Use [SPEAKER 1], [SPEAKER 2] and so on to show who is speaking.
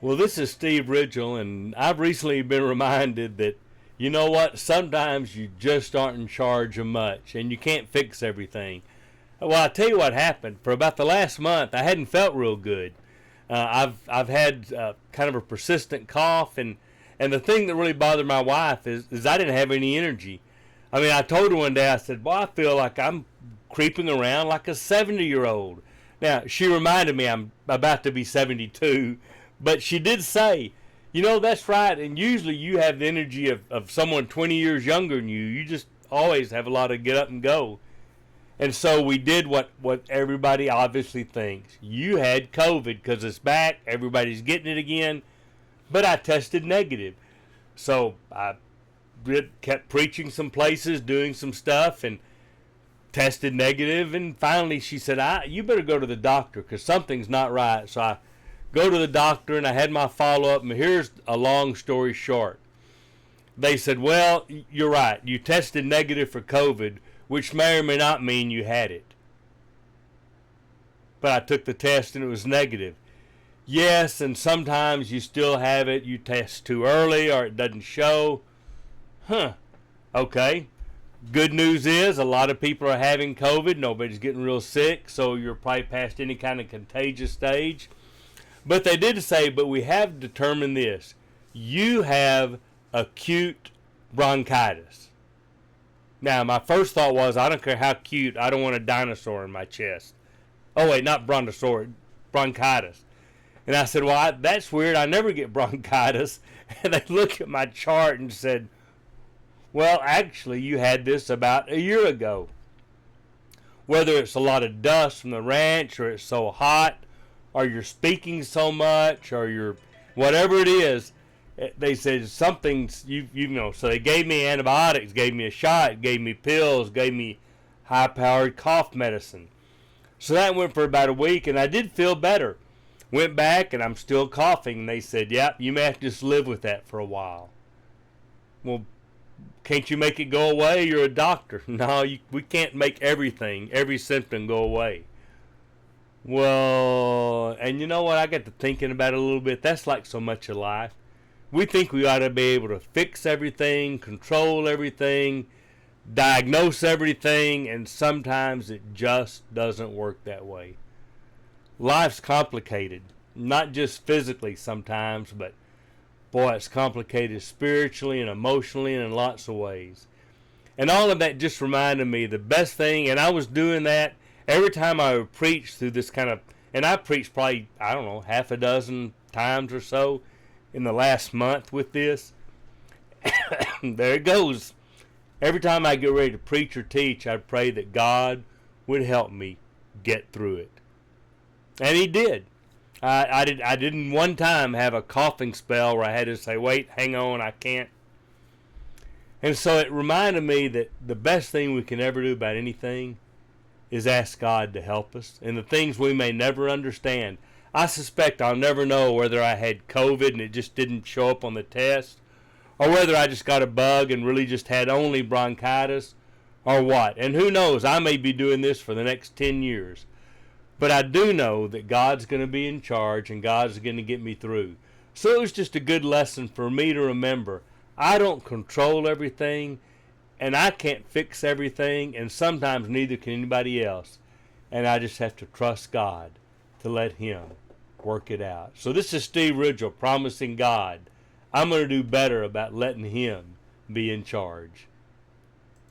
[SPEAKER 1] Well, this is Steve Ridgel, and I've recently been reminded that, you know what, sometimes you just aren't in charge of much, and you can't fix everything. Well, I'll tell you what happened. For about the last month, I hadn't felt real good. I've had kind of a persistent cough, and the thing that really bothered my wife is I didn't have any energy. I mean, I told her one day, I said, "Well, I feel like I'm creeping around like a 70-year-old." Now, she reminded me I'm about to be 72, but she did say, "You know, that's right, and usually you have the energy of someone 20 years younger than you. You just always have a lot of get up and go." And so we did what everybody obviously thinks. You had COVID because it's back, everybody's getting it again, but I tested negative. So I kept preaching some places, doing some stuff, and tested negative. And finally, she said, "You better go to the doctor because something's not right." So I go to the doctor, and I had my follow up. And here's a long story short. They said, "Well, you're right. You tested negative for COVID, which may or may not mean you had it. But I took the test and it was negative." Yes, and sometimes you still have it. You test too early or it doesn't show. Huh. Okay. Good news is a lot of people are having COVID. Nobody's getting real sick, so you're probably past any kind of contagious stage. But they did say, but we have determined this. You have acute bronchitis. Now, my first thought was, I don't care how cute, I don't want a dinosaur in my chest. Oh, wait, not brontosaurus, bronchitis. And I said, "Well, that's weird. I never get bronchitis." And they looked at my chart and said, "Well, actually, you had this about a year ago. Whether it's a lot of dust from the ranch, or it's so hot, or you're speaking so much, or you're whatever it is," they said something's you know. So they gave me antibiotics, gave me a shot, gave me pills, gave me high-powered cough medicine. So that went for about a week, and I did feel better. Went back, and I'm still coughing. And they said, "Yep, you may have to just live with that for a while." Well, can't you make it go away? You're a doctor. No, we can't make every symptom go away. Well, and you know what? I got to thinking about it a little bit. That's like so much of life. We think we ought to be able to fix everything, control everything, diagnose everything, and sometimes it just doesn't work that way. Life's complicated, not just physically sometimes, but boy, it's complicated spiritually and emotionally and in lots of ways. And all of that just reminded me the best thing, and I was doing that every time I would preach through this kind of, and I preached probably, I don't know, half a dozen times or so in the last month with this. There it goes. Every time I get ready to preach or teach, I pray that God would help me get through it. And he did. I didn't one time have a coughing spell where I had to say, "Wait, hang on, I can't." And so it reminded me that the best thing we can ever do about anything is ask God to help us in the things we may never understand. I suspect I'll never know whether I had COVID and it just didn't show up on the test, or whether I just got a bug and really just had only bronchitis, or what. And who knows, I may be doing this for the next 10 years. But I do know that God's going to be in charge and God's going to get me through. So it was just a good lesson for me to remember. I don't control everything, and I can't fix everything, and sometimes neither can anybody else. And I just have to trust God to let Him work it out. So this is Steve Ridgel promising God I'm going to do better about letting Him be in charge.